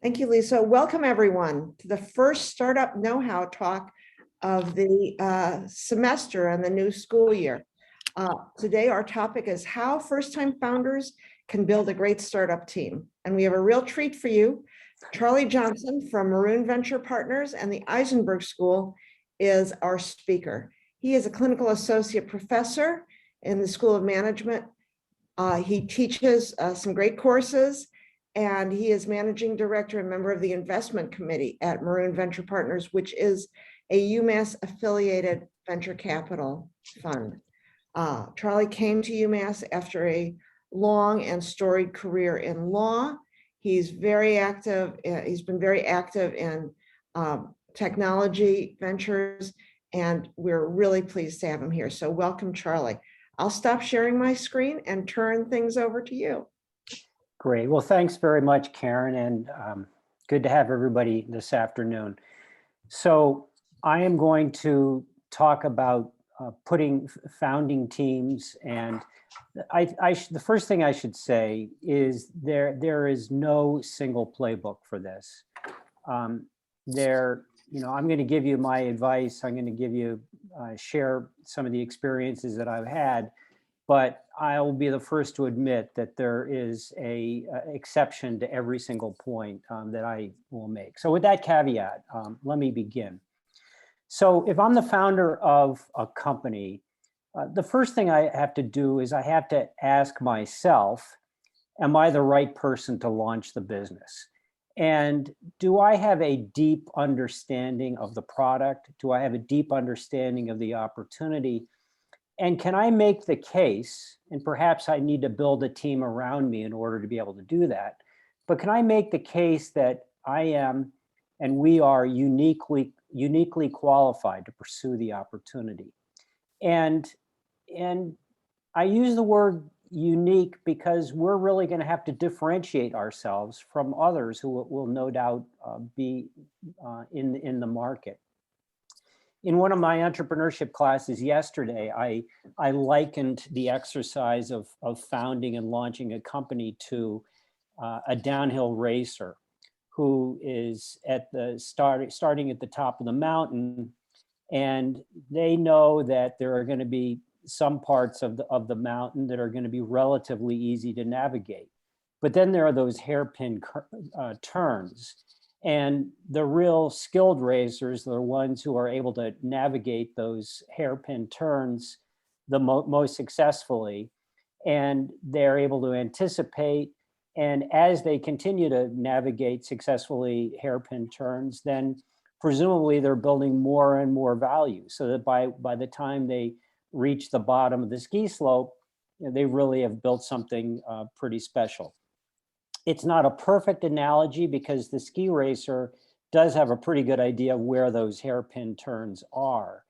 Thank you, Lisa. Welcome, everyone, to the first Startup Know-How talk of the semester and the new school year. Today, our topic is how first-time founders can build a great startup team. And we have a real treat for you. Charlie Johnson from Maroon Venture Partners and the Isenberg School is our speaker. He is a clinical associate professor in the School of Management. He teaches some great courses, and he is managing director and member of the investment committee at Maroon Venture Partners, which is a UMass affiliated venture capital fund. Charlie came to UMass after a long and storied career in law. He's very active. He's been very active in technology ventures, and we're really pleased to have him here. So welcome, Charlie. I'll stop sharing my screen and turn things over to you. Great. Well, thanks very much, Karen, and good to have everybody this afternoon. So I am going to talk about putting founding teams, and the first thing I should say is there is no single playbook for this. I'm going to give you my advice. I'm going to give you share some of the experiences that I've had, but I will be the first to admit that there is a exception to every single point that I will make. So with that caveat, let me begin. So if I'm the founder of a company, the first thing I have to do is I have to ask myself, am I the right person to launch the business? And do I have a deep understanding of the product? Do I have a deep understanding of the opportunity? And can I make the case, and perhaps I need to build a team around me in order to be able to do that, but can I make the case that I am and we are uniquely qualified to pursue the opportunity? And I use the word unique because we're really going to have to differentiate ourselves from others who will no doubt be in the market. In one of my entrepreneurship classes yesterday, I likened the exercise of founding and launching a company to a downhill racer who is at the starting at the top of the mountain, and they know that there are going to be some parts of the mountain that are going to be relatively easy to navigate. But then there are those hairpin turns. And the real skilled racers are the ones who are able to navigate those hairpin turns the most successfully. And they're able to anticipate. And as they continue to navigate successfully hairpin turns, then presumably they're building more and more value, so that by the time they reach the bottom of the ski slope, they really have built something pretty special. It's not a perfect analogy because the ski racer does have a pretty good idea of where those hairpin turns are.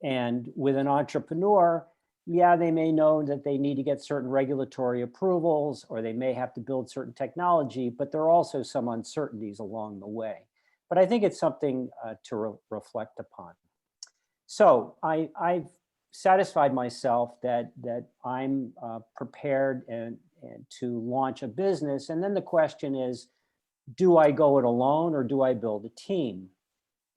And with an entrepreneur, yeah, they may know that they need to get certain regulatory approvals, or they may have to build certain technology, but there are also some uncertainties along the way. But I think it's something to reflect upon. So I've satisfied myself that I'm prepared and to launch a business. And then the question is, do I go it alone or do I build a team?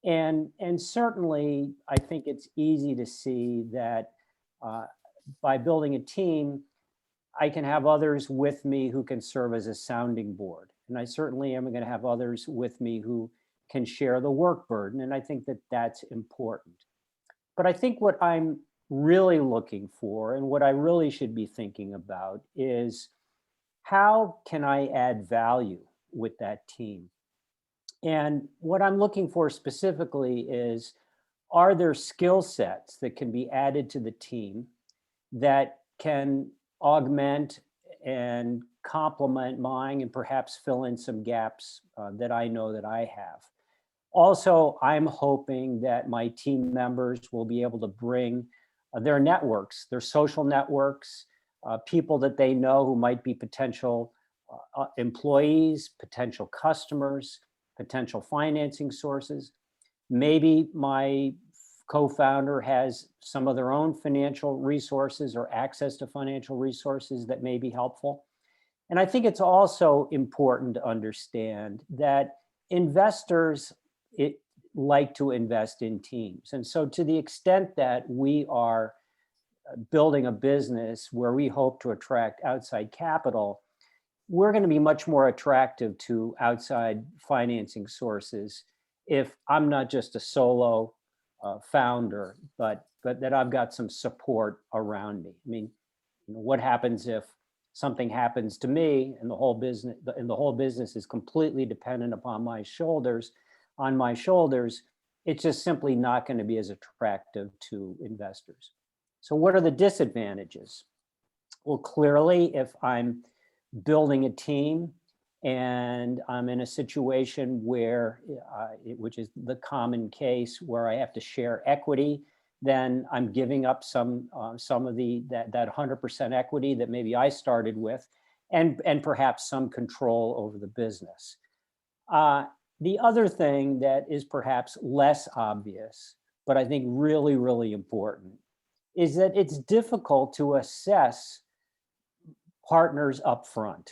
And certainly, I think it's easy to see that by building a team, I can have others with me who can serve as a sounding board. And I certainly am going to have others with me who can share the work burden. And I think that that's important. But I think what I'm really looking for and what I really should be thinking about is, how can I add value with that team? And what I'm looking for specifically is, are there skill sets that can be added to the team that can augment and complement mine and perhaps fill in some gaps that I know that I have? Also, I'm hoping that my team members will be able to bring their networks, their social networks, people that they know who might be potential employees, potential customers, potential financing sources. Maybe my co-founder has some of their own financial resources or access to financial resources that may be helpful. And I think it's also important to understand that investors like to invest in teams. And so to the extent that we are building a business where we hope to attract outside capital, we're going to be much more attractive to outside financing sources if I'm not just a solo founder, but that I've got some support around me. I mean, what happens if something happens to me and the whole business is completely dependent upon my shoulders? It's just simply not going to be as attractive to investors. So what are the disadvantages? Well, clearly, if I'm building a team and I'm in a situation where, which is the common case, where I have to share equity, then I'm giving up some of that 100% equity that maybe I started with, and perhaps some control over the business. The other thing that is perhaps less obvious, but I think really, really important, is that it's difficult to assess partners up front.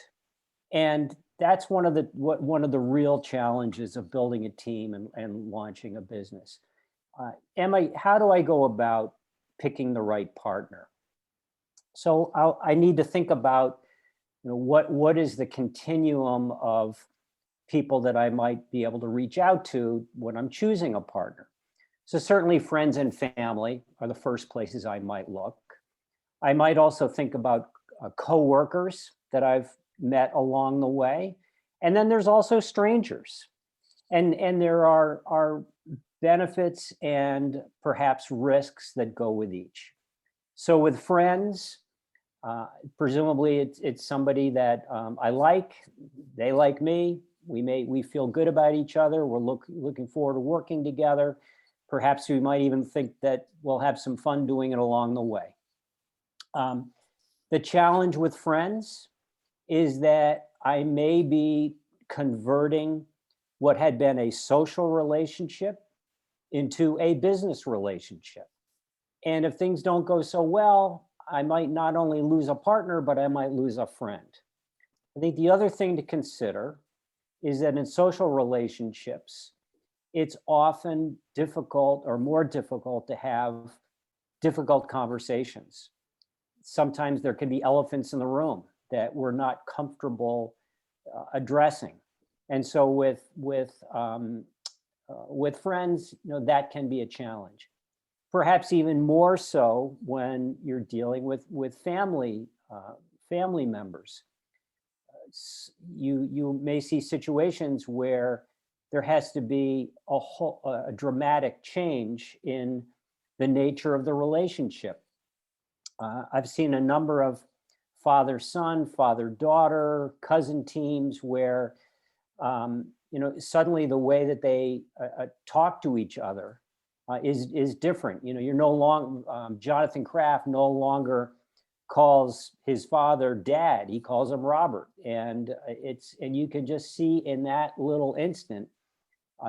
And that's one of the real challenges of building a team and launching a business. How do I go about picking the right partner? So I need to think about, what is the continuum of people that I might be able to reach out to when I'm choosing a partner. So certainly friends and family are the first places I might look. I might also think about coworkers that I've met along the way. And then there's also strangers. And there are benefits and perhaps risks that go with each. So with friends, presumably it's somebody that I like, they like me, we feel good about each other, we're looking forward to working together. Perhaps we might even think that we'll have some fun doing it along the way. The challenge with friends is that I may be converting what had been a social relationship into a business relationship. And if things don't go so well, I might not only lose a partner, but I might lose a friend. I think the other thing to consider is that in social relationships, it's often difficult or more difficult to have difficult conversations. Sometimes there can be elephants in the room that we're not comfortable addressing. And so with friends, that can be a challenge. Perhaps even more so when you're dealing with family members. You may see situations where there has to be a dramatic change in the nature of the relationship. I've seen a number of father-son, father-daughter, cousin teams where suddenly the way that they talk to each other is different. You're no longer, Jonathan Kraft no longer calls his father dad, he calls him Robert. And you can just see in that little instant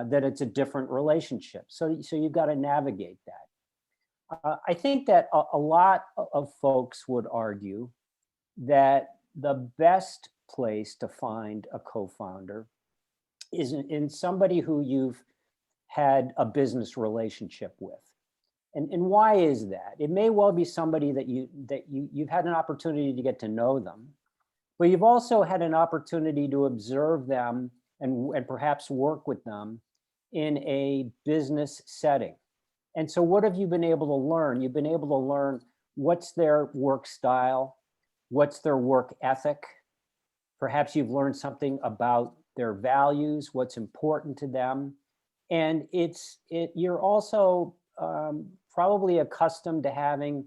that it's a different relationship. So you've got to navigate that. I think that a lot of folks would argue that the best place to find a co-founder is in somebody who you've had a business relationship with. And why is that? It may well be somebody that you've had an opportunity to get to know them, but you've also had an opportunity to observe them and perhaps work with them in a business setting. And so what have you been able to learn? You've been able to learn what's their work style, what's their work ethic. Perhaps you've learned something about their values, what's important to them. And you're also probably accustomed to having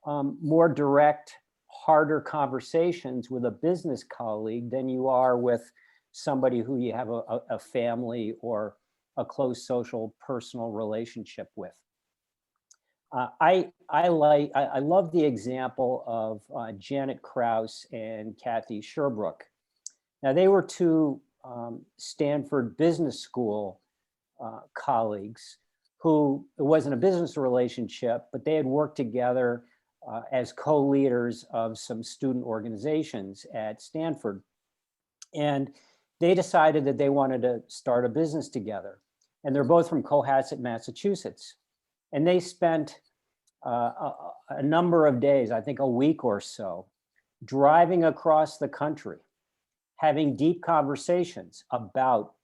more direct, harder conversations with a business colleague than you are with somebody who you have a family or a close social, personal relationship with. I love the example of Janet Krause and Kathy Sherbrooke. Now, they were two Stanford Business School colleagues who, it wasn't a business relationship, but they had worked together as co-leaders of some student organizations at Stanford. And they decided that they wanted to start a business together. And they're both from Cohasset, Massachusetts. And they spent a number of days, I think a week or so, driving across the country, having deep conversations about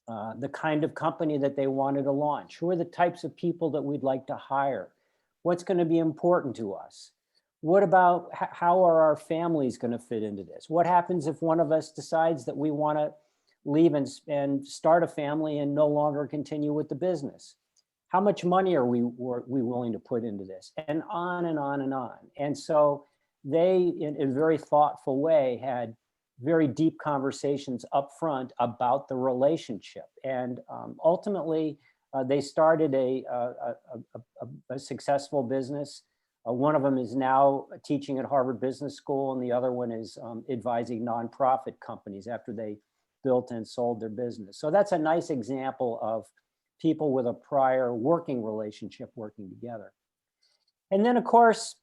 the kind of company that they wanted to launch. Who are the types of people that we'd like to hire? What's going to be important to us? What about how are our families going to fit into this? What happens if one of us decides that we want to leave and start a family and no longer continue with the business? How much money are we willing to put into this? And on and on and on. And so they, in a very thoughtful way, had very deep conversations up front about the relationship. And ultimately, they started a successful business. One of them is now teaching at Harvard Business School, and the other one is advising nonprofit companies after they built and sold their business. So that's a nice example of people with a prior working relationship working together. And then, of course,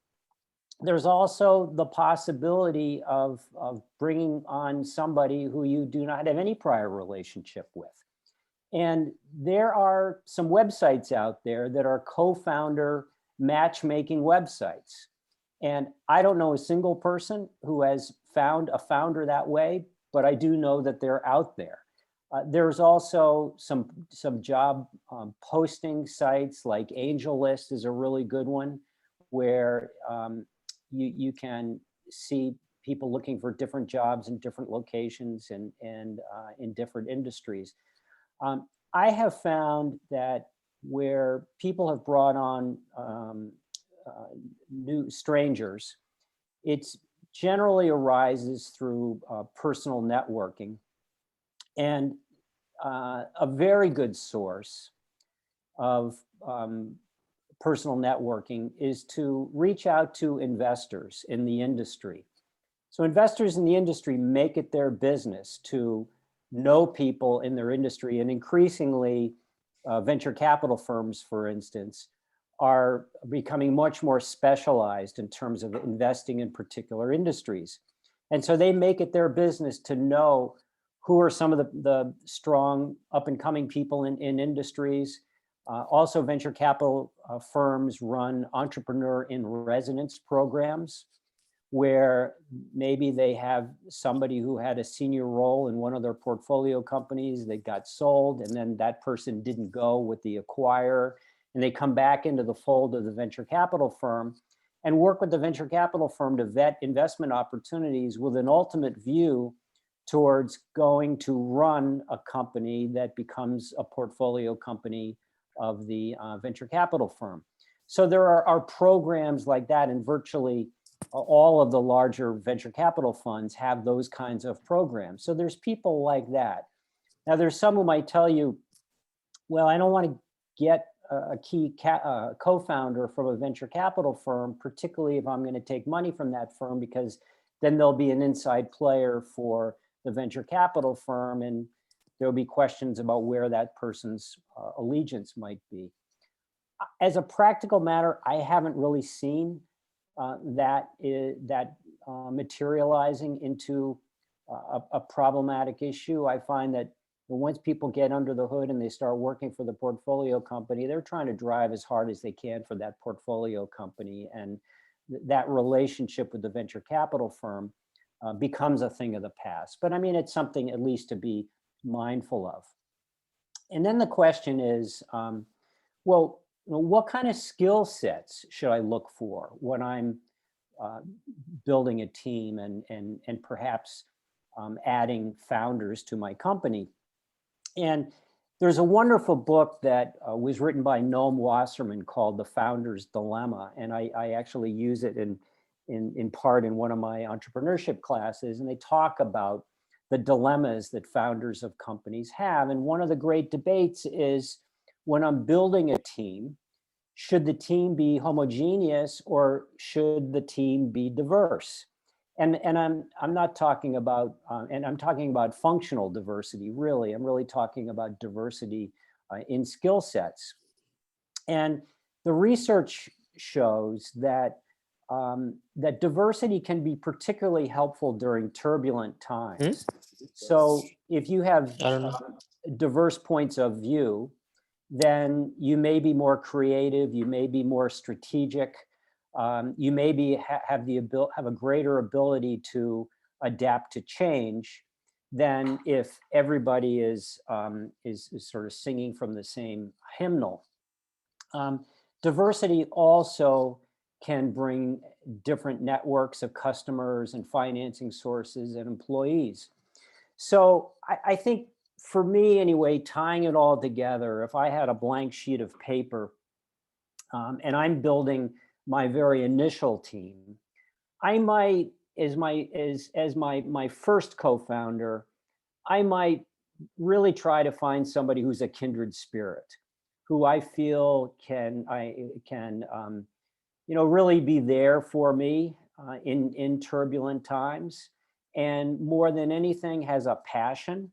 there's also the possibility of bringing on somebody who you do not have any prior relationship with. And there are some websites out there that are co-founder matchmaking websites. And I don't know a single person who has found a founder that way, but I do know that they're out there. There's also some job posting sites, like Angellist is a really good one, where you can see people looking for different jobs in different locations and in different industries. I have found that where people have brought on new strangers, it's generally arises through personal networking. And a very good source of personal networking is to reach out to investors in the industry. So investors in the industry make it their business to know people in their industry, and increasingly venture capital firms, for instance, are becoming much more specialized in terms of investing in particular industries. And so they make it their business to know who are some of the strong up and coming people in industries. Also, venture capital firms run entrepreneur in residence programs, where maybe they have somebody who had a senior role in one of their portfolio companies that got sold, and then that person didn't go with the acquirer, and they come back into the fold of the venture capital firm and work with the venture capital firm to vet investment opportunities with an ultimate view towards going to run a company that becomes a portfolio company of the venture capital firm. So there are programs like that, and virtually all of the larger venture capital funds have those kinds of programs. So there's people like that. Now, there's some who might tell you, well, I don't want to get a key co-founder from a venture capital firm, particularly if I'm going to take money from that firm, because then there'll be an inside player for the venture capital firm, and there'll be questions about where that person's allegiance might be. As a practical matter, I haven't really seen that materializing into a problematic issue. I find that once people get under the hood and they start working for the portfolio company, they're trying to drive as hard as they can for that portfolio company, and that relationship with the venture capital firm becomes a thing of the past. But I mean, it's something at least to be mindful of. And then the question is, well, what kind of skill sets should I look for when I'm building a team and perhaps adding founders to my company? And there's a wonderful book that was written by Noam Wasserman called The Founder's Dilemma. And I actually use it in part in one of my entrepreneurship classes. And they talk about the dilemmas that founders of companies have. And one of the great debates is, when I'm building a team, should the team be homogeneous or should the team be diverse? And I'm not talking about, and I'm talking about functional diversity, really. I'm really talking about diversity in skill sets. And the research shows that that diversity can be particularly helpful during turbulent times. So if you have I don't know. diverse points of view, then you may be more creative, you may be more strategic, you may be have a greater ability to adapt to change than if everybody is sort of singing from the same hymnal. Diversity also can bring different networks of customers and financing sources and employees. So I think for me anyway, tying it all together, if I had a blank sheet of paper and I'm building my very initial team, I might, as my first co-founder, I might really try to find somebody who's a kindred spirit, who I feel can really be there for me in turbulent times, and more than anything has a passion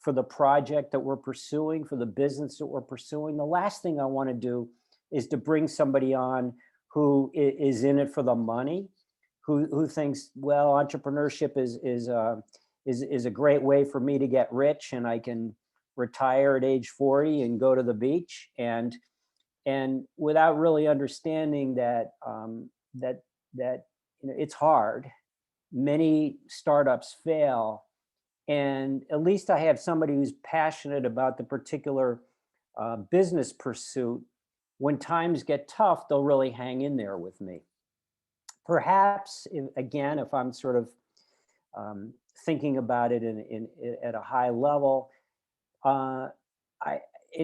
for the project that we're pursuing, for the business that we're pursuing. The last thing I want to do is to bring somebody on who is in it for the money, who thinks, well, entrepreneurship is a great way for me to get rich and I can retire at age 40 and go to the beach, and without really understanding that it's hard. Many startups fail, and at least I have somebody who's passionate about the particular business pursuit. When times get tough, they'll really hang in there with me. Perhaps, again, if I'm sort of thinking about it at a high level, in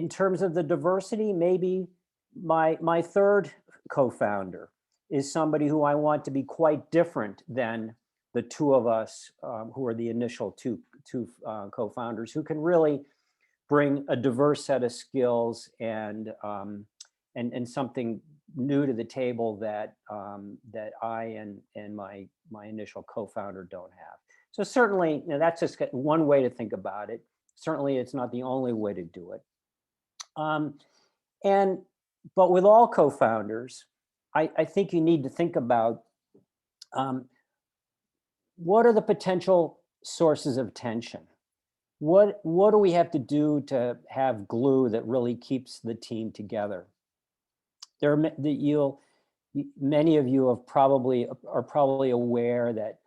terms of the diversity, maybe my third co-founder is somebody who I want to be quite different than the two of us who are the initial two co-founders, who can really bring a diverse set of skills and something new to the table that I and my initial co-founder don't have. So certainly, that's just one way to think about it. Certainly, it's not the only way to do it. But with all co-founders, I think you need to think about what are the potential sources of tension? What do we have to do to have glue that really keeps the team together? Many of you are probably aware that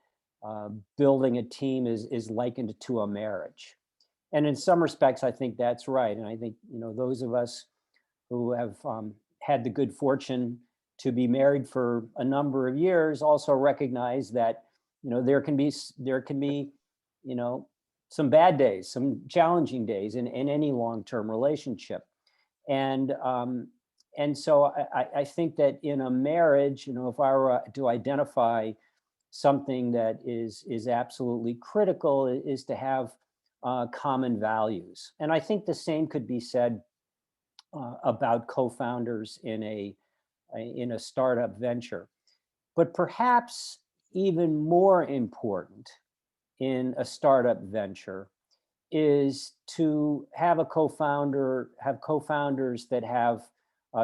building a team is likened to a marriage. And in some respects, I think that's right. And I think, those of us who have had the good fortune to be married for a number of years also recognize that, there can be some bad days, some challenging days in any long-term relationship. And so I think that in a marriage, if I were to identify something that is absolutely critical, is to have common values. And I think the same could be said about co-founders in a startup venture. But perhaps even more important in a startup venture is to have co-founders that have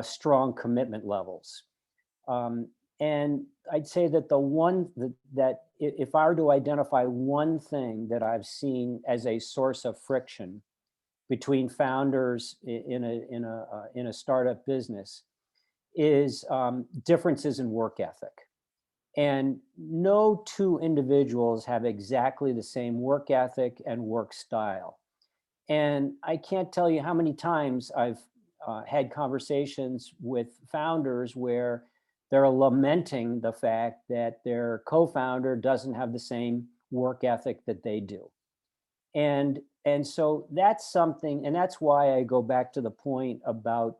strong commitment levels. And I'd say that that if I were to identify one thing that I've seen as a source of friction between founders in a startup business is differences in work ethic. And no two individuals have exactly the same work ethic and work style. And I can't tell you how many times I've had conversations with founders where they're lamenting the fact that their co-founder doesn't have the same work ethic that they do. And so that's something, and that's why I go back to the point about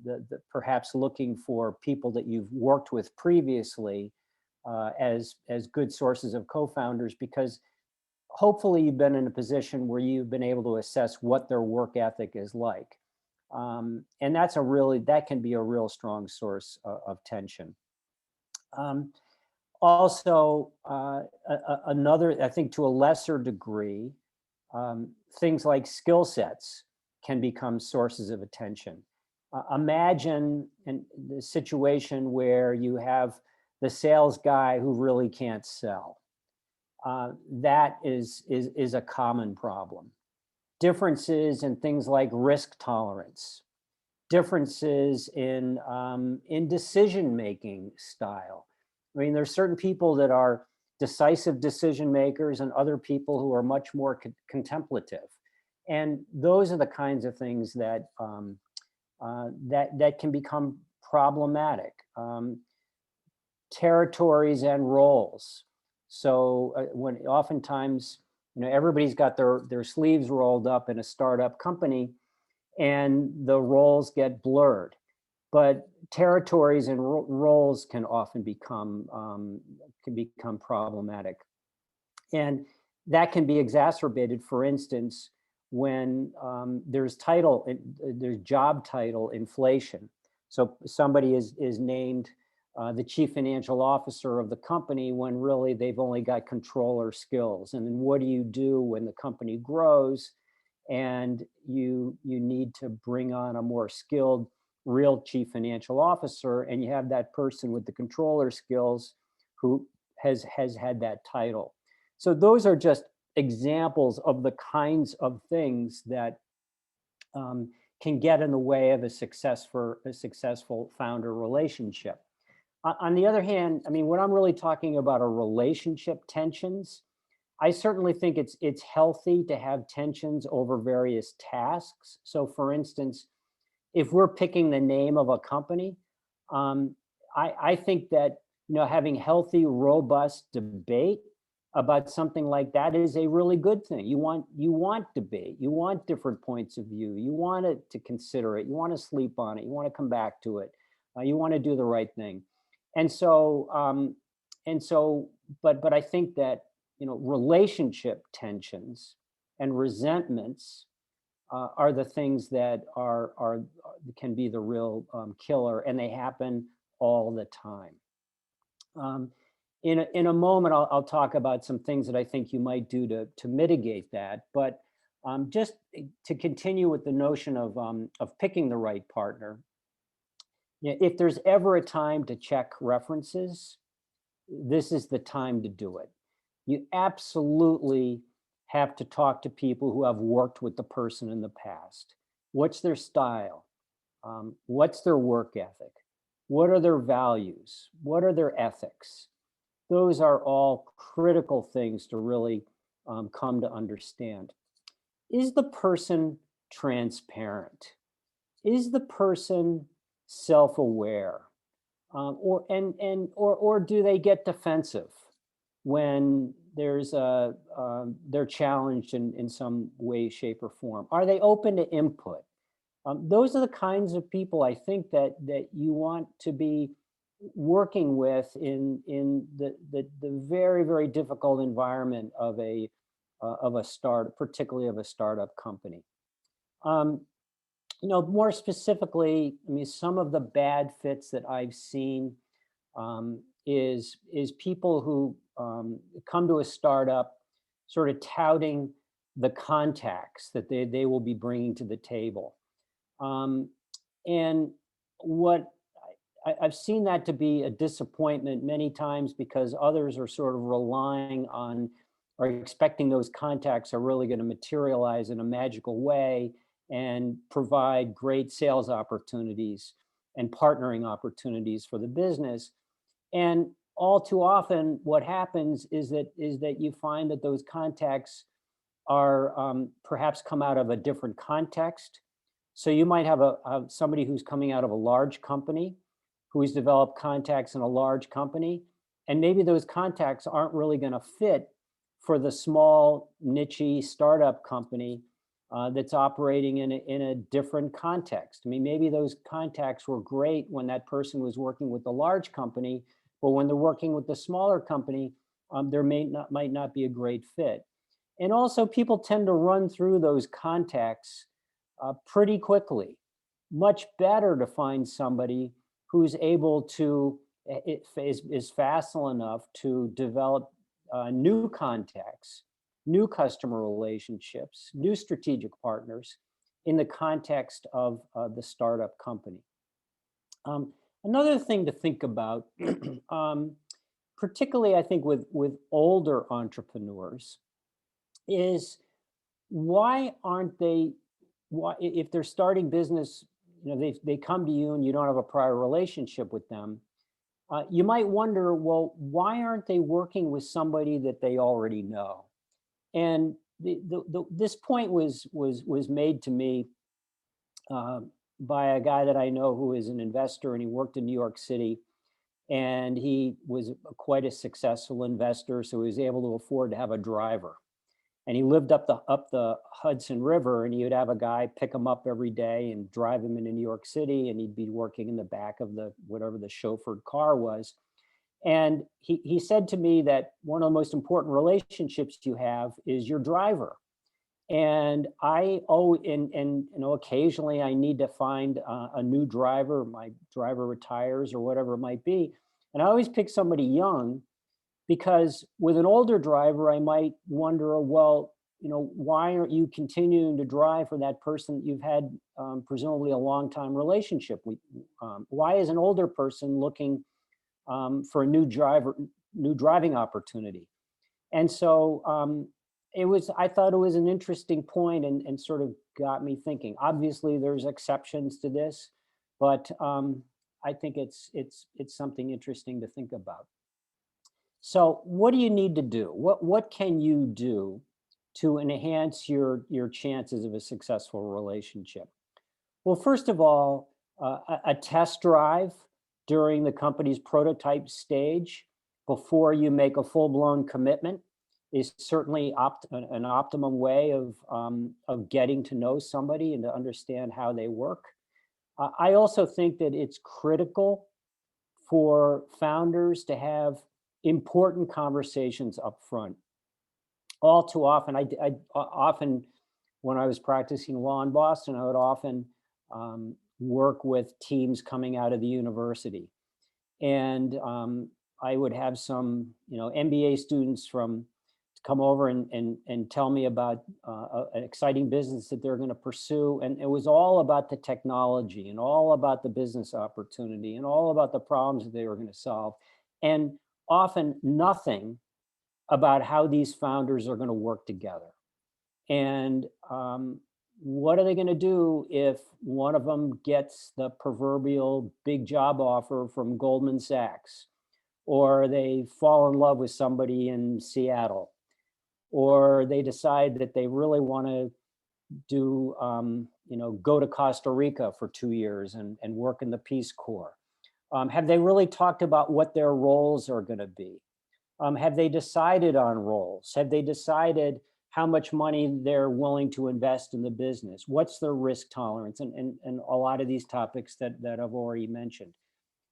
the perhaps looking for people that you've worked with previously as good sources of co-founders, because hopefully you've been in a position where you've been able to assess what their work ethic is like. And that can be a real strong source of tension. Also, another, I think to a lesser degree, things like skill sets can become sources of attention. Imagine the situation where you have the sales guy who really can't sell. that is a common problem. Differences in things like risk tolerance, differences in decision-making style. I mean, there's certain people that are decisive decision makers and other people who are much more contemplative. And those are the kinds of things that that can become problematic. Territories and roles. So when oftentimes, everybody's got their sleeves rolled up in a startup company, and the roles get blurred. But territories and roles can often become problematic, and that can be exacerbated. For instance, when there's job title inflation. So somebody is named the chief financial officer of the company when really they've only got controller skills. And then what do you do when the company grows and you need to bring on a more skilled real chief financial officer, and you have that person with the controller skills who has had that title. So those are just examples of the kinds of things that can get in the way of a successful founder relationship. On the other hand, I mean, when I'm really talking about a relationship tensions, I certainly think it's healthy to have tensions over various tasks. So for instance, if we're picking the name of a company, I think that having healthy, robust debate about something like that is a really good thing. You want debate, you want different points of view, you want it to consider it, you want to sleep on it, you want to come back to it, you want to do the right thing, and so but I think that relationship tensions and resentments are the things that can be the real killer, and they happen all the time. In a moment, I'll talk about some things that I think you might do to mitigate that. But just to continue with the notion of picking the right partner, if there's ever a time to check references, this is the time to do it. You absolutely have to talk to people who have worked with the person in the past. What's their style? What's their work ethic? What are their values? What are their ethics? Those are all critical things to really come to understand. Is the person transparent? Is the person self-aware? Or do they get defensive when they're challenged in some way, shape, or form? Are they open to input? Those are the kinds of people I think that you want to be working with in the very, very difficult environment of a particularly of a startup company. More specifically, I mean, some of the bad fits that I've seen is people who come to a startup sort of touting the contacts that they will be bringing to the table. And what I've seen that to be a disappointment many times, because others are sort of relying on or expecting those contacts are really going to materialize in a magical way and provide great sales opportunities and partnering opportunities for the business. And all too often, what happens is that you find that those contacts are perhaps come out of a different context. So you might have somebody who's coming out of a large company who's developed contacts in a large company, and maybe those contacts aren't really going to fit for the small niche startup company that's operating in a different context. I mean, maybe those contacts were great when that person was working with the large company, but when they're working with the smaller company, there might not be a great fit. And also, people tend to run through those contacts pretty quickly. Much better to find somebody who's able to, is facile enough to develop new contacts, new customer relationships, new strategic partners in the context of the startup company. Another thing to think about, particularly I think with older entrepreneurs, is why aren't they, why, if they're starting business, they come to you and you don't have a prior relationship with them, you might wonder, well, why aren't they working with somebody that they already know? And this point was made to me uh, by a guy that I know who is an investor, and he worked in New York City, and he was quite a successful investor, so he was able to afford to have a driver. And he lived up the Hudson River, and he would have a guy pick him up every day and drive him into New York City, and he'd be working in the back of the whatever the chauffeured car was. And he said to me that one of the most important relationships you have is your driver. And occasionally I need to find a new driver. My driver retires or whatever it might be, and I always pick somebody young, because with an older driver, I might wonder, well, why aren't you continuing to drive for that person that you've had presumably a long time relationship with? Why is an older person looking for a new driving opportunity? And so I thought it was an interesting point, and sort of got me thinking. Obviously, there's exceptions to this, but I think it's something interesting to think about. So what do you need to do? What can you do to enhance your chances of a successful relationship? Well, first of all, a test drive during the company's prototype stage before you make a full-blown commitment is certainly an optimum way of getting to know somebody and to understand how they work. I also think that it's critical for founders to have important conversations up front. All too often, I often, when I was practicing law in Boston, I would often work with teams coming out of the university. And I would have some, MBA students come over and tell me about an exciting business that they're going to pursue. And it was all about the technology and all about the business opportunity and all about the problems that they were going to solve. And often nothing about how these founders are going to work together. And what are they going to do if one of them gets the proverbial big job offer from Goldman Sachs, or they fall in love with somebody in Seattle, or they decide that they really want to do, go to Costa Rica for 2 years and work in the Peace Corps? Have they really talked about what their roles are going to be? Have they decided on roles? Have they decided how much money they're willing to invest in the business? What's their risk tolerance? And a lot of these topics that I've already mentioned.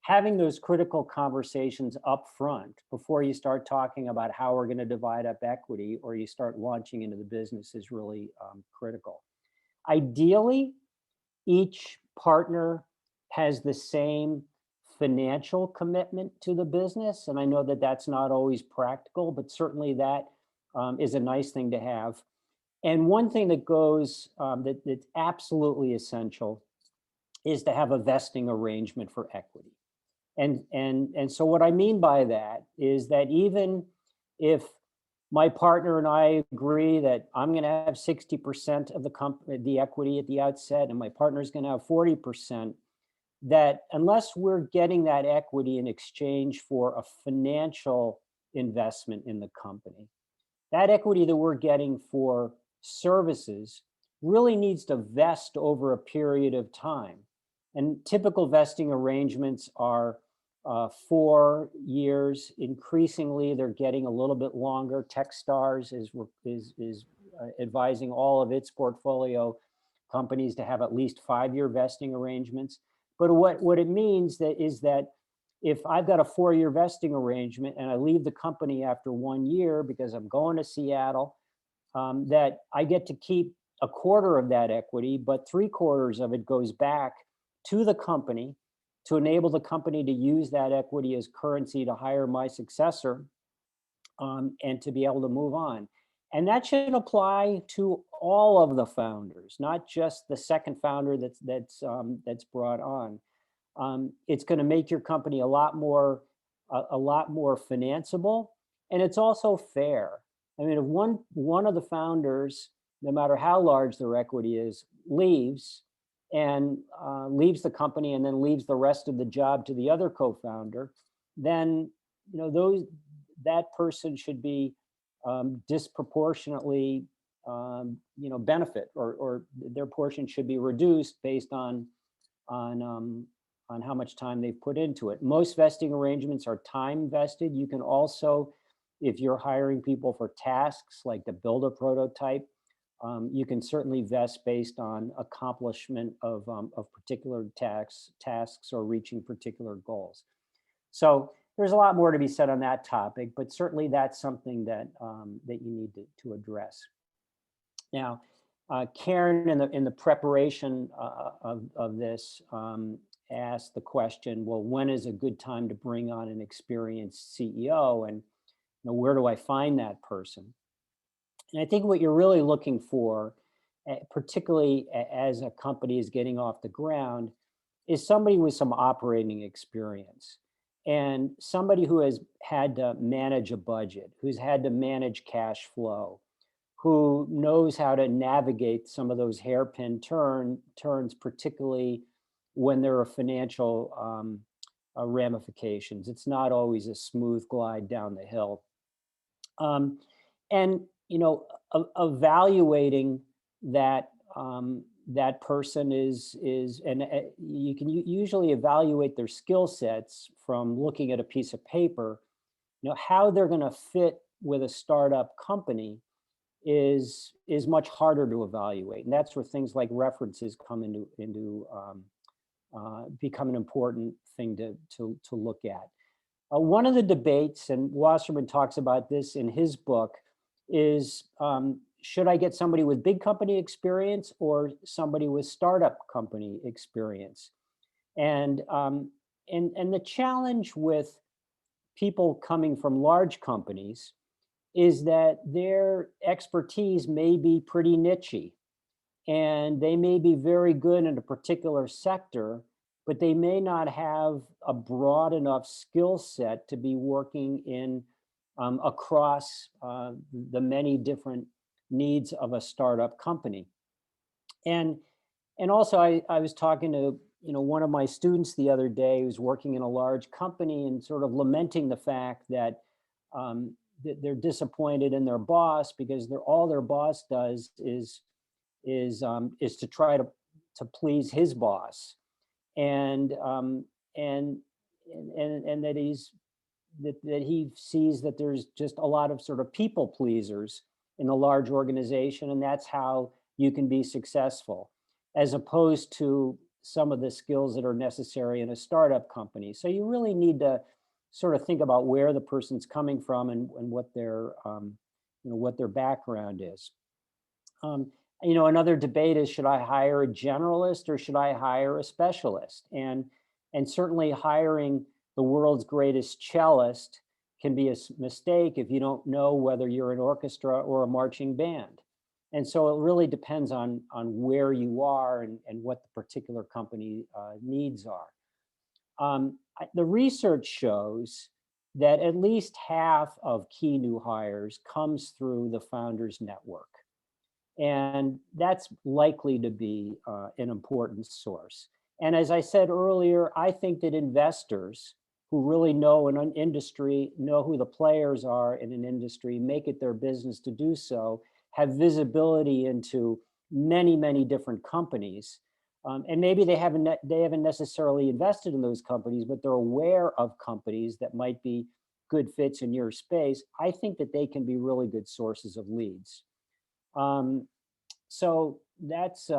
Having those critical conversations up front before you start talking about how we're going to divide up equity or you start launching into the business is really critical. Ideally, each partner has the same financial commitment to the business. And I know that that's not always practical, but certainly that is a nice thing to have. And one thing that goes, that's absolutely essential is to have a vesting arrangement for equity. And so what I mean by that is that even if my partner and I agree that I'm going to have 60% of the equity at the outset, and my partner's going to have 40%, that unless we're getting that equity in exchange for a financial investment in the company, that equity that we're getting for services really needs to vest over a period of time. And typical vesting arrangements are 4 years. Increasingly, they're getting a little bit longer. Techstars is advising all of its portfolio companies to have at least 5-year vesting arrangements. But what it means is that if I've got a 4-year vesting arrangement and I leave the company after 1 year because I'm going to Seattle, that I get to keep a quarter of that equity, but 3/4 of it goes back to the company to enable the company to use that equity as currency to hire my successor and to be able to move on. And that should apply to all of the founders, not just the second founder that's brought on. It's going to make your company a lot more a lot more financeable, and it's also fair. I mean, if one of the founders, no matter how large their equity is, leaves and leaves the company and then leaves the rest of the job to the other co-founder, then that person should be disproportionately benefit, or their portion should be reduced based on how much time they've put into it. Most vesting arrangements are time vested. You can also, if you're hiring people for tasks like to build a prototype, you can certainly vest based on accomplishment of particular tasks or reaching particular goals. So there's a lot more to be said on that topic, but certainly that's something that that you need to address. Now, Karen, in the preparation of this, asked the question, well, when is a good time to bring on an experienced CEO, and where do I find that person? And I think what you're really looking for, particularly as a company is getting off the ground, is somebody with some operating experience, and somebody who has had to manage a budget, who's had to manage cash flow, who knows how to navigate some of those hairpin turns, particularly when there are financial ramifications. It's not always a smooth glide down the hill. And evaluating that that person is and you can usually evaluate their skill sets from looking at a piece of paper. How they're going to fit with a startup company is much harder to evaluate, and that's where things like references come into become an important thing to look at. One of the debates, and Wasserman talks about this in his book, is should I get somebody with big company experience or somebody with startup company experience? And the challenge with people coming from large companies is that their expertise may be pretty nichey, and they may be very good in a particular sector, but they may not have a broad enough skill set to be working in across the many different needs of a startup company. And also I was talking to one of my students the other day who's working in a large company and sort of lamenting the fact that they're disappointed in their boss because all their boss does is to try to please his boss, and that he sees that there's just a lot of sort of people pleasers in a large organization, and that's how you can be successful, as opposed to some of the skills that are necessary in a startup company. So you really need to sort of think about where the person's coming from and what their what their background is. Another debate is, should I hire a generalist or should I hire a specialist? And certainly hiring the world's greatest cellist can be a mistake if you don't know whether you're an orchestra or a marching band. And so it really depends on where you are and what the particular company needs are. The research shows that at least half of key new hires comes through the founders network. And that's likely to be an important source. And as I said earlier, I think that investors who really know an industry, know who the players are in an industry, make it their business to do so, have visibility into many, many different companies. And maybe they haven't necessarily invested in those companies, but they're aware of companies that might be good fits in your space. I think that they can be really good sources of leads. So that's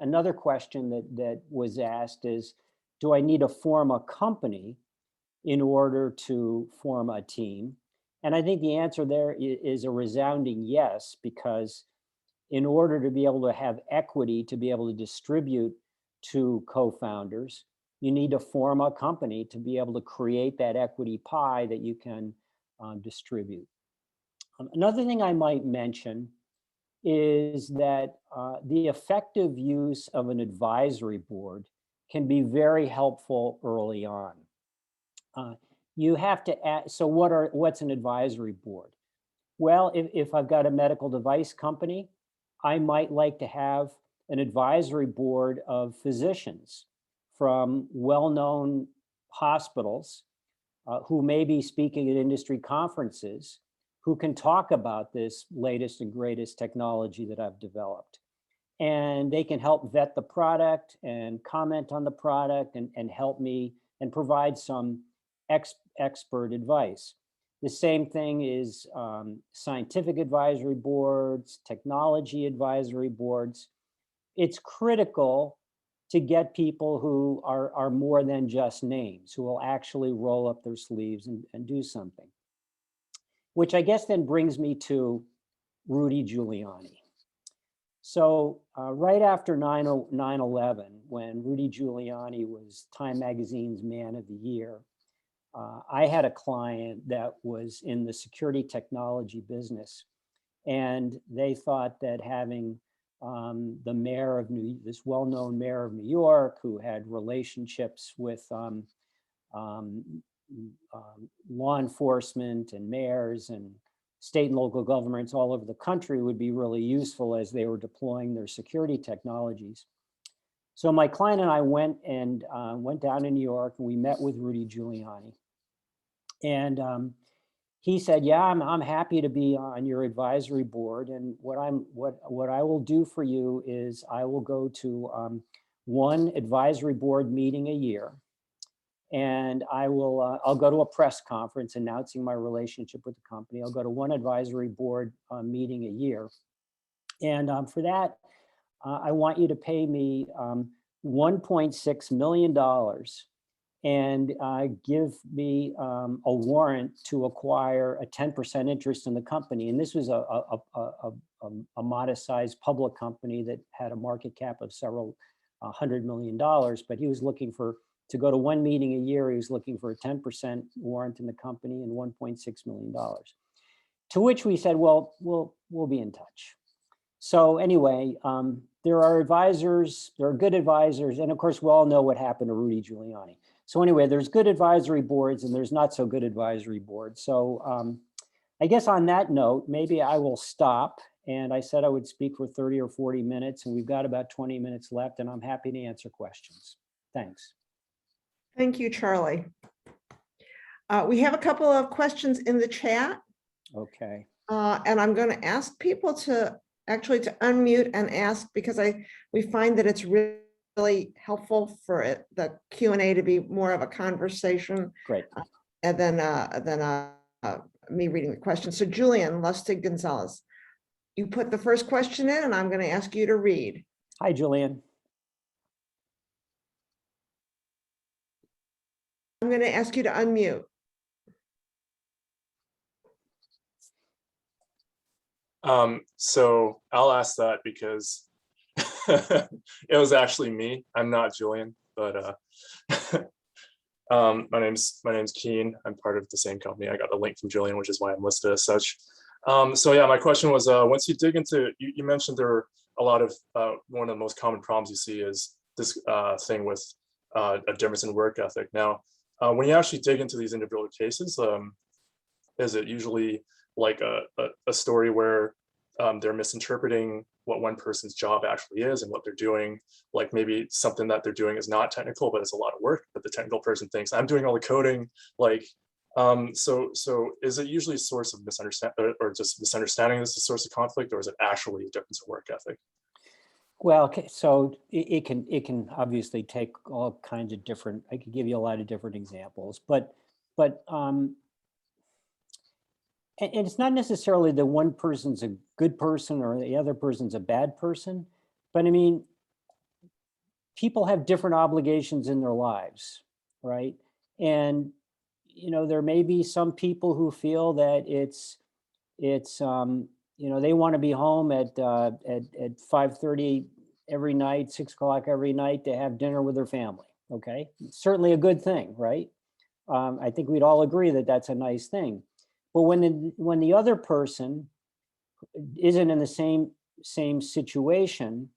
another question that was asked is, do I need to form a company in order to form a team? And I think the answer there is a resounding yes, because in order to be able to have equity, to be able to distribute to co-founders, you need to form a company to be able to create that equity pie that you can distribute. Another thing I might mention is that the effective use of an advisory board can be very helpful early on. you have to add, so what's an advisory board? Well, if I've got a medical device company, I might like to have an advisory board of physicians from well-known hospitals who may be speaking at industry conferences, who can talk about this latest and greatest technology that I've developed. And they can help vet the product and comment on the product and help me and provide some expert advice. The same thing is scientific advisory boards, technology advisory boards. It's critical to get people who are more than just names, who will actually roll up their sleeves and do something. Which I guess then brings me to Rudy Giuliani. So right after 9/11, when Rudy Giuliani was Time Magazine's Man of the Year, I had a client that was in the security technology business, and they thought that having the mayor of this well-known mayor of New York, who had relationships with law enforcement and mayors and state and local governments all over the country, would be really useful as they were deploying their security technologies. So my client and I went down to New York, and we met with Rudy Giuliani. And he said, "Yeah, I'm happy to be on your advisory board. And what I will do for you is I will go to one advisory board meeting a year, and I'll go to a press conference announcing my relationship with the company. I'll go to one advisory board meeting a year, and for that, I want you to pay me $1.6 million." And give me a warrant to acquire a 10% interest in the company. And this was a modest-sized public company that had a market cap of several $100 million. But he was looking to go to one meeting a year. He was looking for a 10% warrant in the company and $1.6 million. To which we said, "Well, we'll be in touch." So anyway, there are advisors, there are good advisors, and of course, we all know what happened to Rudy Giuliani. So anyway, there's good advisory boards and there's not so good advisory boards. So I guess on that note, maybe I will stop. And I said I would speak for 30 or 40 minutes, and we've got about 20 minutes left, and I'm happy to answer questions. Thanks. Thank you, Charlie. We have a couple of questions in the chat. Okay. And I'm going to ask people to unmute and ask, because we find that it's really helpful for the Q&A to be more of a conversation. Great. And then me reading the question. So Julian Lustig Gonzalez, you put the first question in, and I'm going to ask you to read. Hi, Julian. I'm going to ask you to unmute. So I'll ask that because it was actually me. I'm not Julian, but my name's Keen. I'm part of the same company. I got the link from Julian, which is why I'm listed as such. So yeah, my question was, once you dig into, you mentioned there are a lot of, one of the most common problems you see is this thing with a difference in work ethic. Now, when you actually dig into these individual cases, is it usually like a story where they're misinterpreting what one person's job actually is and what they're doing? Like maybe something that they're doing is not technical, but it's a lot of work, but the technical person thinks I'm doing all the coding. Like, so is it usually a source of misunderstanding, or just misunderstanding is the source of conflict, or is it actually a difference in work ethic? Well, okay, so it can obviously take all kinds of different, I could give you a lot of different examples, but and it's not necessarily that one person's a good person or the other person's a bad person, but I mean, people have different obligations in their lives, right? And, you know, there may be some people who feel that it's you know, they want to be home at 5:30 every night, 6 o'clock every night to have dinner with their family. Okay, it's certainly a good thing, right? I think we'd all agree that that's a nice thing. But when the other person isn't in the same situation,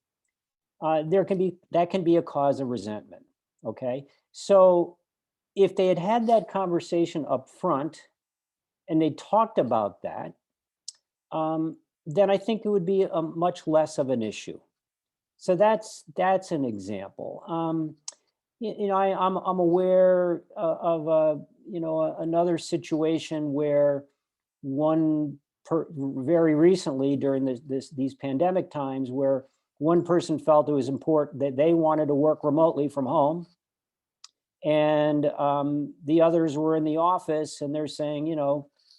that can be a cause of resentment. Okay, so if they had had that conversation up front and they talked about that, then I think it would be a much less of an issue. So that's an example. I'm aware of another situation where very recently during these pandemic times, where one person felt it was important that they wanted to work remotely from home, and the others were in the office, and they're saying,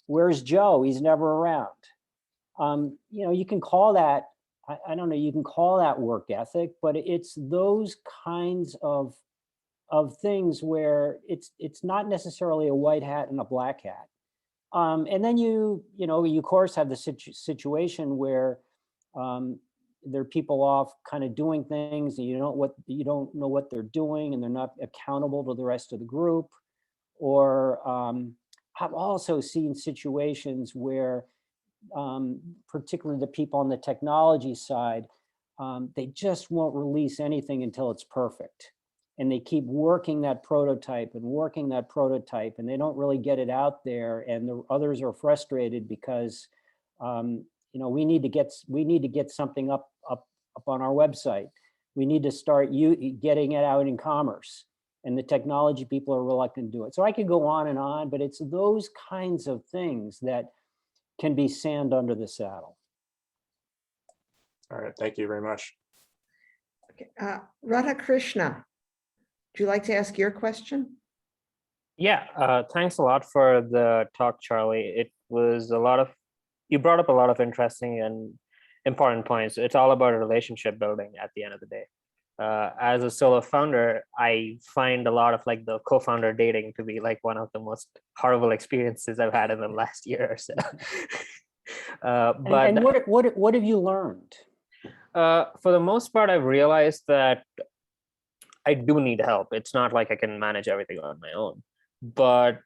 where's Joe? He's never around. You can call that, I don't know, you can call that work ethic, but it's those kinds of things where it's not necessarily a white hat and a black hat. And then you of course have the situation where there are people off kind of doing things and you don't know what they're doing, and they're not accountable to the rest of the group. Or I've also seen situations where particularly the people on the technology side, they just won't release anything until it's perfect. And they keep working that prototype, and they don't really get it out there. And the others are frustrated because we need to get something up on our website. We need to start getting it out in commerce, and the technology people are reluctant to do it. So I could go on, but it's those kinds of things that can be sand under the saddle. All right, thank you very much. Okay. Radha Krishna, would you like to ask your question? Yeah, thanks a lot for the talk, Charlie. It was you brought up a lot of interesting and important points. It's all about relationship building at the end of the day. As a solo founder, I find a lot of the co-founder dating to be one of the most horrible experiences I've had in the last year or so. And what have you learned? For the most part, I've realized that I do need help. It's not like I can manage everything on my own, but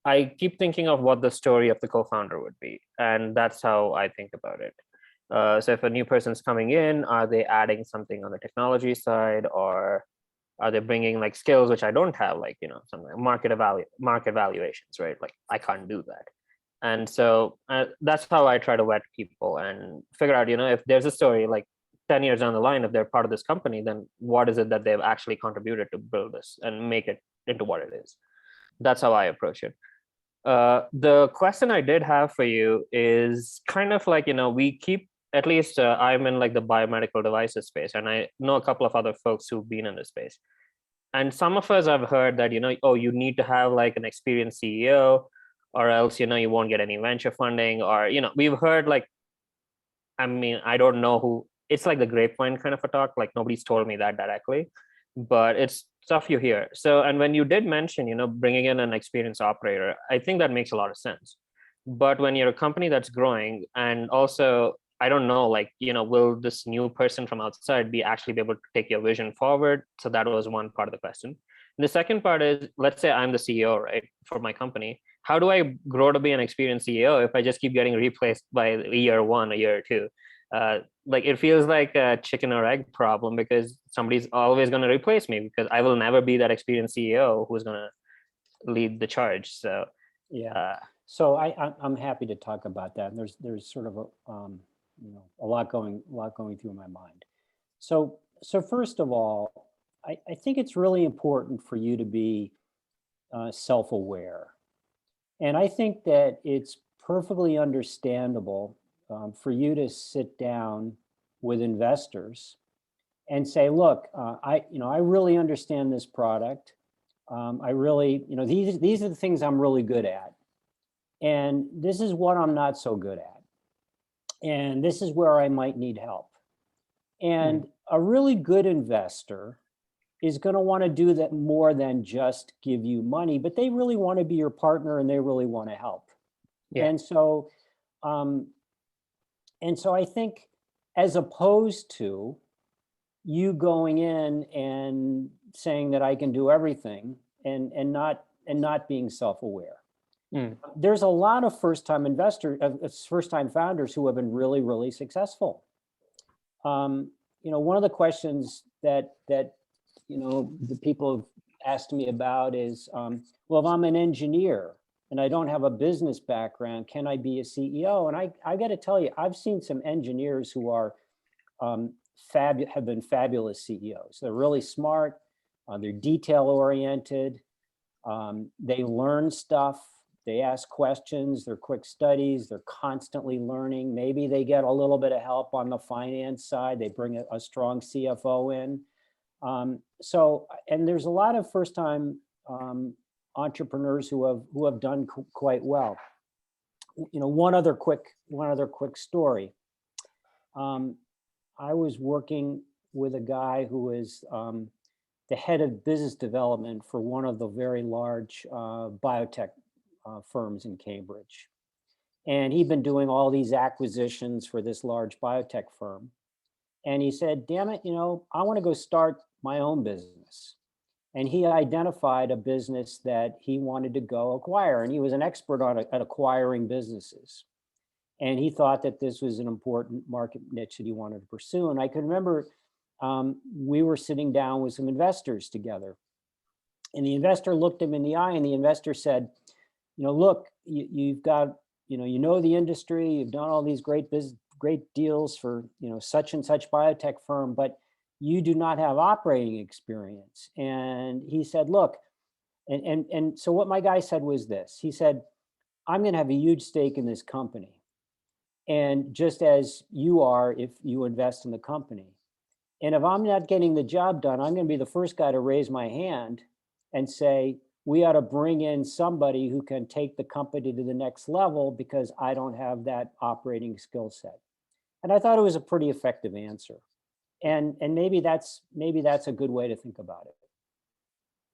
I keep thinking of what the story of the co-founder would be. And that's how I think about it. So if a new person's coming in, are they adding something on the technology side, or are they bringing skills which I don't have, something like market evaluations, right? I can't do that. And so that's how I try to vet people and figure out, if there's a story 10 years down the line, if they're part of this company, then what is it that they've actually contributed to build this and make it into what it is? That's how I approach it. The question I did have for you is kind of we keep, at least I'm in the biomedical devices space, and I know a couple of other folks who've been in this space. And some of us have heard that, you need to have an experienced CEO, or else, you won't get any venture funding, or, we've heard I don't know who, it's the grapevine kind of a talk, nobody's told me that directly, but it's stuff you hear. So, and when you did mention, bringing in an experienced operator, I think that makes a lot of sense. But when you're a company that's growing, and also, I don't know, will this new person from outside actually be able to take your vision forward? So that was one part of the question. And the second part is, let's say I'm the CEO, right, for my company. How do I grow to be an experienced CEO if I just keep getting replaced by year one, a year two? It feels like a chicken or egg problem, because somebody's always going to replace me, because I will never be that experienced CEO who's going to lead the charge. So yeah. So I'm happy to talk about that. And there's sort of a lot going through my mind. So first of all, I think it's really important for you to be self-aware. And I think that it's perfectly understandable for you to sit down with investors and say, look, I really understand this product. I really, these are the things I'm really good at. And this is what I'm not so good at. And this is where I might need help. And a really good investor is going to want to do that more than just give you money, but they really want to be your partner, and they really want to help. Yeah. And so I think, as opposed to you going in and saying that I can do everything and not being self-aware. There's a lot of first-time founders who have been really, really successful. One of the questions that the people have asked me about is, well, if I'm an engineer and I don't have a business background, can I be a CEO? And I got to tell you, I've seen some engineers who are have been fabulous CEOs. They're really smart. They're detail oriented. They learn stuff. They ask questions. They're quick studies. They're constantly learning. Maybe they get a little bit of help on the finance side. They bring a strong CFO in. And there's a lot of first-time entrepreneurs who have done quite well. You know, one other quick story. I was working with a guy who was the head of business development for one of the very large biotech firms in Cambridge. And he'd been doing all these acquisitions for this large biotech firm. And he said, damn it, you know, I want to go start my own business. And he identified a business that he wanted to go acquire. And he was an expert at acquiring businesses. And he thought that this was an important market niche that he wanted to pursue. And I can remember we were sitting down with some investors together. And the investor looked him in the eye and the investor said, you know, look, you've got, you know the industry, you've done all these great deals for, you know, such and such biotech firm, but you do not have operating experience. And he said, look, and so what my guy said was this. He said, I'm going to have a huge stake in this company. And just as you are, if you invest in the company. And if I'm not getting the job done, I'm going to be the first guy to raise my hand and say, we ought to bring in somebody who can take the company to the next level because I don't have that operating skill set. And I thought it was a pretty effective answer. And maybe that's a good way to think about it.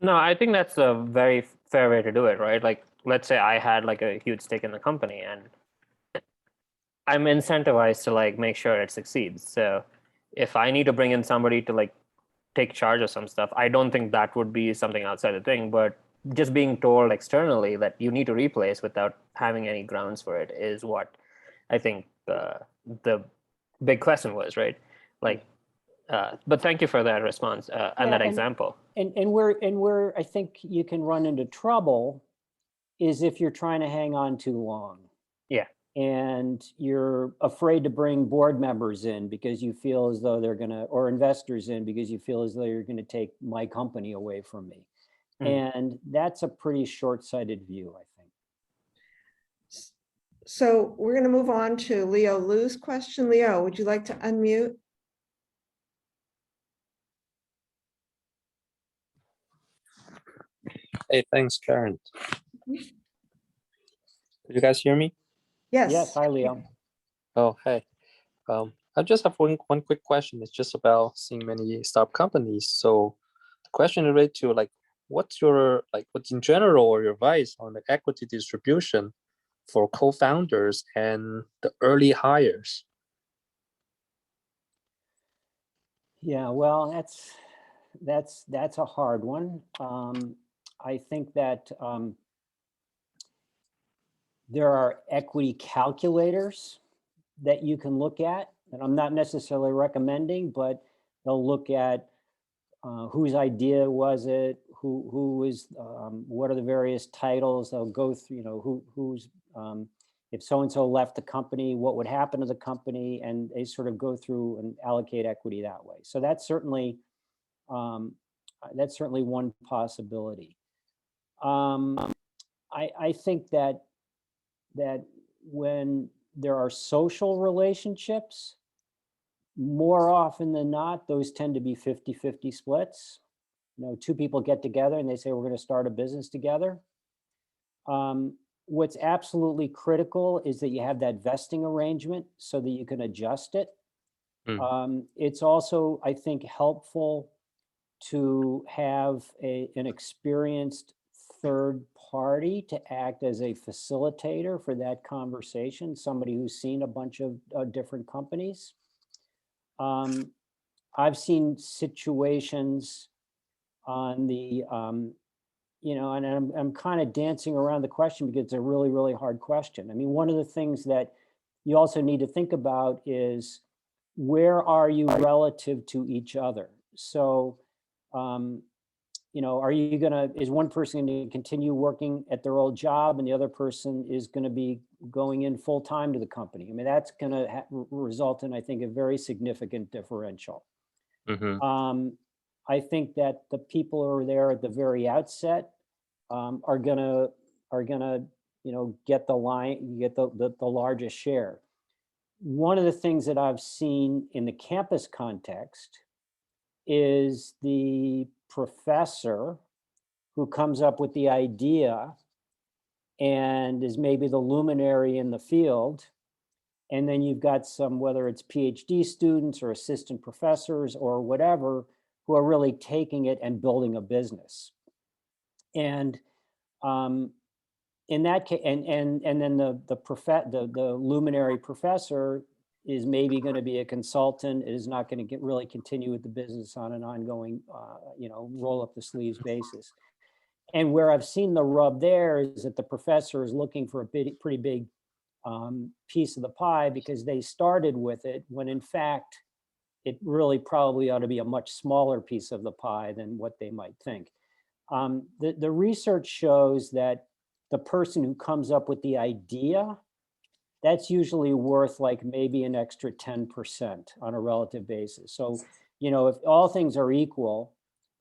No, I think that's a very fair way to do it, right? Like, let's say I had like a huge stake in the company and I'm incentivized to like make sure it succeeds. So if I need to bring in somebody to like take charge of some stuff, I don't think that would be something outside the thing, but just being told externally that you need to replace without having any grounds for it is what I think the big question was, right? Like, but thank you for that response and that example. And where I think you can run into trouble is if you're trying to hang on too long. Yeah. And you're afraid to bring board members in because you feel as though they're gonna, or investors in because you feel as though you're gonna take my company away from me. And that's a pretty short-sighted view, I think. So we're going to move on to Leo Liu's question. Leo, would you like to unmute? Hey, thanks, Karen. Did you guys hear me? Yes. Yes, hi, Leo. Oh, hey. I just have one quick question. It's just about seeing many startup companies. So the question related to like, what's in general or your advice on the equity distribution for co-founders and the early hires? Yeah, well, that's a hard one. I think that there are equity calculators that you can look at that I'm not necessarily recommending, but they'll look at whose idea was it, who is, what are the various titles. They'll go through, you know, who's, if so-and-so left the company, what would happen to the company, and they sort of go through and allocate equity that way. So that's certainly one possibility. I think that when there are social relationships, more often than not, those tend to be 50-50 splits. You know, two people get together and they say, we're going to start a business together. What's absolutely critical is that you have that vesting arrangement so that you can adjust it. It's also, I think, helpful to have an experienced third party to act as a facilitator for that conversation, somebody who's seen a bunch of different companies. I've seen situations on the, you know, and I'm kind of dancing around the question because it's a really, really hard question. I mean, one of the things that you also need to think about is where are you relative to each other? So are you gonna, is one person going to continue working at their old job and the other person is going to be going in full time to the company? I mean, that's going to result in, I think, a very significant differential. I think that the people who are there at the very outset are gonna get the largest share. One of the things that I've seen in the campus context is the professor who comes up with the idea and is maybe the luminary in the field. And then you've got some, whether it's PhD students or assistant professors or whatever, who are really taking it and building a business. And in that case, and then the luminary professor is maybe going to be a consultant, is not going to really continue with the business on an ongoing, roll up the sleeves basis. And where I've seen the rub there is that the professor is looking for a pretty big piece of the pie because they started with it, when in fact, it really probably ought to be a much smaller piece of the pie than what they might think. The research shows that the person who comes up with the idea, that's usually worth like maybe an extra 10% on a relative basis. So, if all things are equal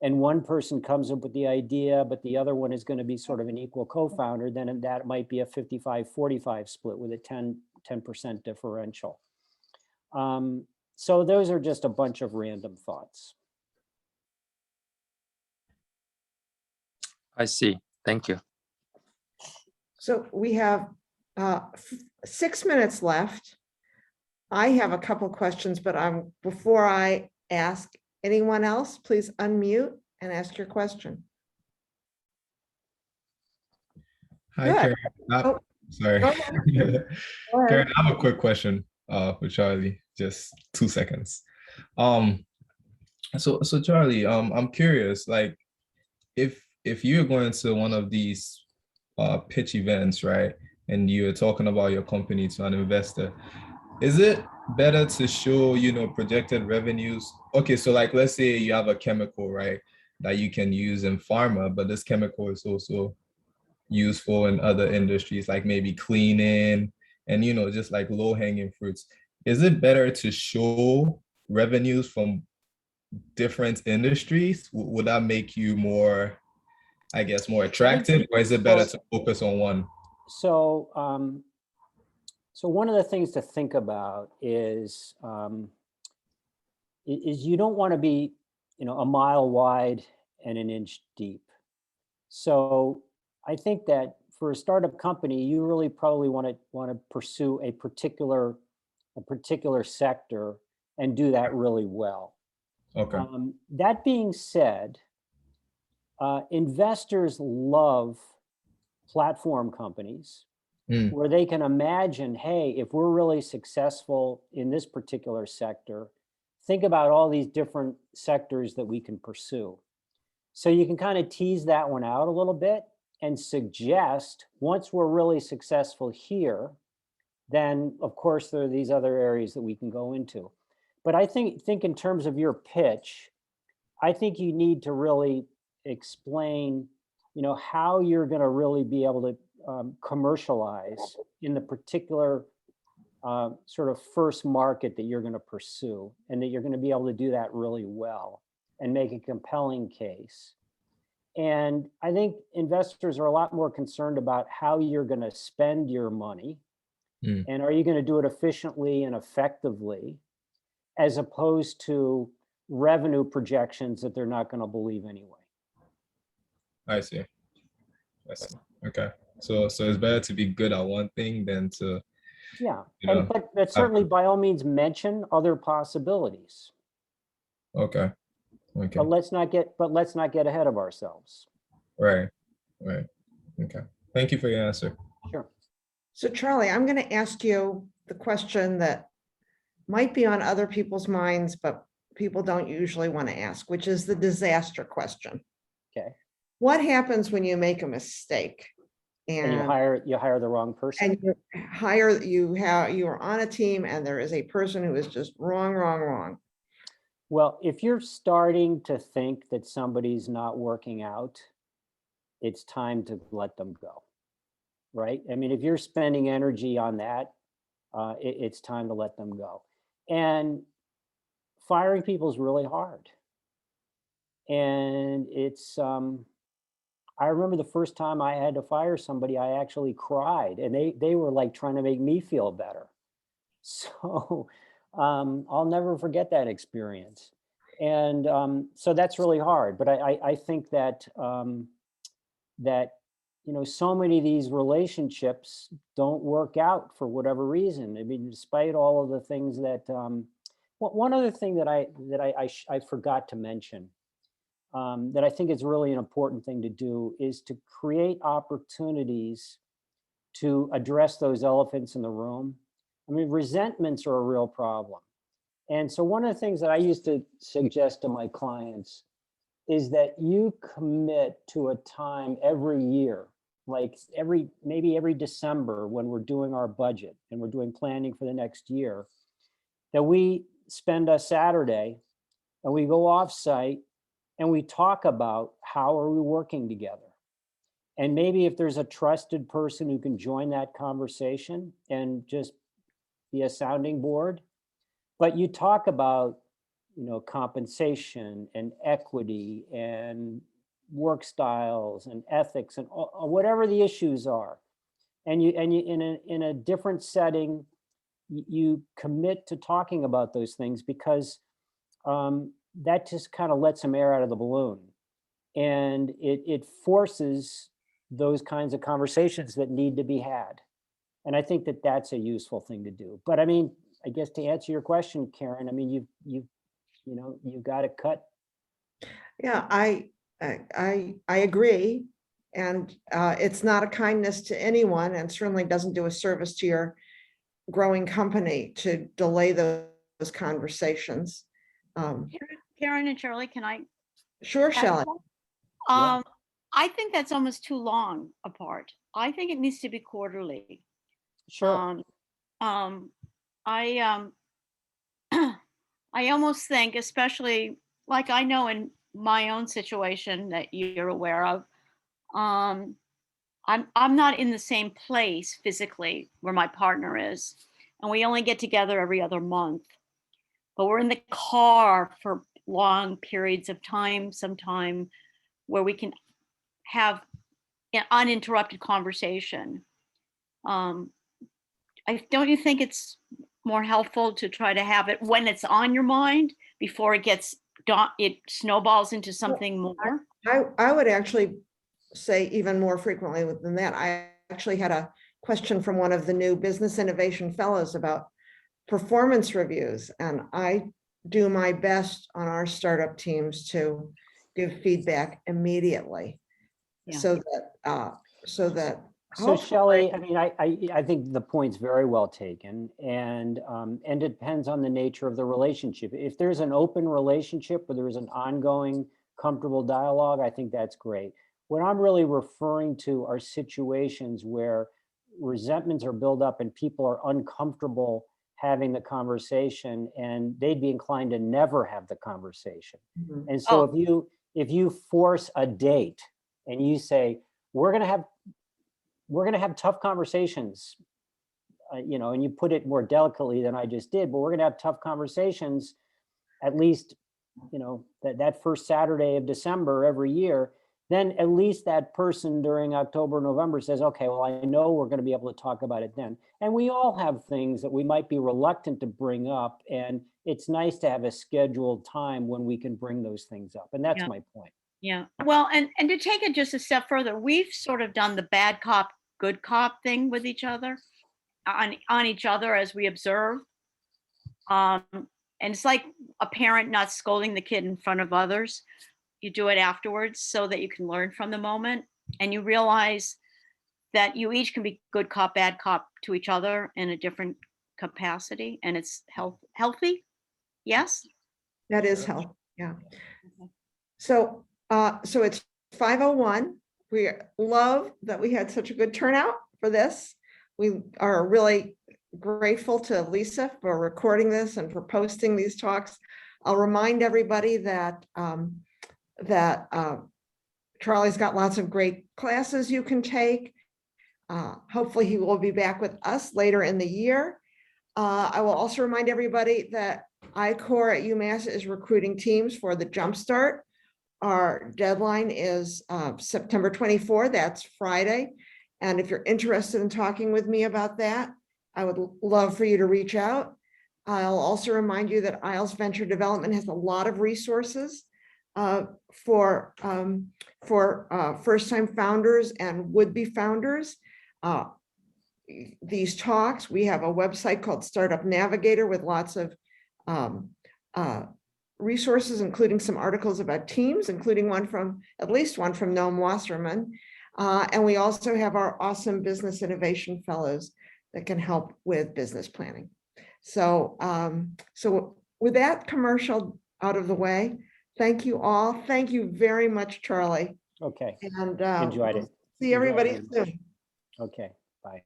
and one person comes up with the idea, but the other one is going to be sort of an equal co-founder, then that might be a 55-45 split with a 10% differential. So those are just a bunch of random thoughts. I see. Thank you. So we have 6 minutes left. I have a couple questions, but before I ask anyone else, please unmute and ask your question. Hi, Good. Karen. Sorry. Go ahead. Karen, I have a quick question for Charlie, just 2 seconds. So Charlie, I'm curious, like if you're going to one of these pitch events, right, and you're talking about your company to an investor, is it better to show, projected revenues? Okay, so like, let's say you have a chemical, right, that you can use in pharma, but this chemical is also useful in other industries, like maybe cleaning and, just like low-hanging fruits. Is it better to show revenues from different industries? Would that make you more, I guess, more attractive, or is it better to focus on one? So, so one of the things to think about is you don't want to be, a mile wide and an inch deep. So I think that for a startup company, you really probably want to pursue a particular sector and do that really well. Okay. That being said, investors love platform companies where they can imagine, hey, if we're really successful in this particular sector, think about all these different sectors that we can pursue. So you can kind of tease that one out a little bit and suggest, once we're really successful here, then of course there are these other areas that we can go into. But I think in terms of your pitch, I think you need to really explain, how you're going to really be able to commercialize in the particular sort of first market that you're going to pursue, and that you're going to be able to do that really well and make a compelling case. And I think investors are a lot more concerned about how you're going to spend your money and are you going to do it efficiently and effectively, as opposed to revenue projections that they're not going to believe anyway. I see. Okay. So it's better to be good at one thing than to, but certainly by all means mention other possibilities. Okay. But let's not get ahead of ourselves. Right. Okay. Thank you for your answer. Sure. So Charlie, I'm going to ask you the question that might be on other people's minds, but people don't usually want to ask, which is the disaster question. Okay. What happens when you make a mistake? And you hire the wrong person? And you are on a team and there is a person who is just wrong. Well, if you're starting to think that somebody's not working out, it's time to let them go, right? I mean, if you're spending energy on that, it's time to let them go. And firing people is really hard. And I remember the first time I had to fire somebody, I actually cried, and they were like trying to make me feel better. So I'll never forget that experience. And so that's really hard. But I think that that so many of these relationships don't work out for whatever reason. I mean, despite all of the things that one other thing that I forgot to mention that I think is really an important thing to do is to create opportunities to address those elephants in the room. I mean, resentments are a real problem. And so one of the things that I used to suggest to my clients is that you commit to a time every year, like maybe every December when we're doing our budget and we're doing planning for the next year, that we spend a Saturday and we go off site and we talk about how are we working together. And maybe if there's a trusted person who can join that conversation and just be a sounding board, but you talk about, compensation and equity and work styles and ethics and whatever the issues are. And you in a different setting, you commit to talking about those things because that just kind of lets some air out of the balloon. And it forces those kinds of conversations that need to be had. And I think that that's a useful thing to do. But I mean, I guess to answer your question, Karen, I mean, you've got to cut. Yeah, I agree. And it's not a kindness to anyone and certainly doesn't do a service to your growing company to delay those conversations. Karen and Shirley, can I? Sure, add Shelley. some? Yeah. I think that's almost too long apart. I think it needs to be quarterly. Sure. I I almost think, especially like I know in my own situation that you're aware of, I'm not in the same place physically where my partner is, and we only get together every other month. But we're in the car for long periods of time, sometime where we can have an uninterrupted conversation. Don't you think it's more helpful to try to have it when it's on your mind before it snowballs into something more? I would actually say even more frequently than that. I actually had a question from one of the new Business Innovation Fellows about performance reviews, and I do my best on our startup teams to give feedback immediately. Yeah. So that So hopefully- Shelley, I mean, I think the point's very well taken, and it depends on the nature of the relationship. If there's an open relationship where there's an ongoing, comfortable dialogue, I think that's great. What I'm really referring to are situations where resentments are built up and people are uncomfortable having the conversation, and they'd be inclined to never have the conversation. Mhm. And so if you force a date and you say, we're going to have tough conversations, and you put it more delicately than I just did, but we're going to have tough conversations at least, that first Saturday of December every year, then at least that person during October, November says, okay, well, I know we're going to be able to talk about it then. And we all have things that we might be reluctant to bring up. And it's nice to have a scheduled time when we can bring those things up. And that's Yeah. my point. Yeah. Well, and to take it just a step further, we've sort of done the bad cop, good cop thing with each other, on each other as we observe. And it's like a parent not scolding the kid in front of others. You do it afterwards so that you can learn from the moment, and you realize that you each can be good cop, bad cop to each other in a different capacity, and it's healthy. Yes. That is help. Yeah. So it's 5:01. We love that we had such a good turnout for this. We are really grateful to Lisa for recording this and for posting these talks. I'll remind everybody that Charlie's got lots of great classes you can take. Hopefully he will be back with us later in the year. I will also remind everybody that I-Corps at UMass is recruiting teams for the Jumpstart. Our deadline is September 24, that's Friday. And if you're interested in talking with me about that, I would love for you to reach out. I'll also remind you that IELTS Venture Development has a lot of resources for first-time founders and would-be founders. These talks, we have a website called Startup Navigator with lots of resources, including some articles about teams, including at least one from Noam Wasserman. And we also have our awesome business innovation fellows that can help with business planning. So, so with that commercial out of the way, thank you all. Thank you very much, Charlie. Okay, And enjoyed it. see everybody Enjoyed it. soon. Okay, bye.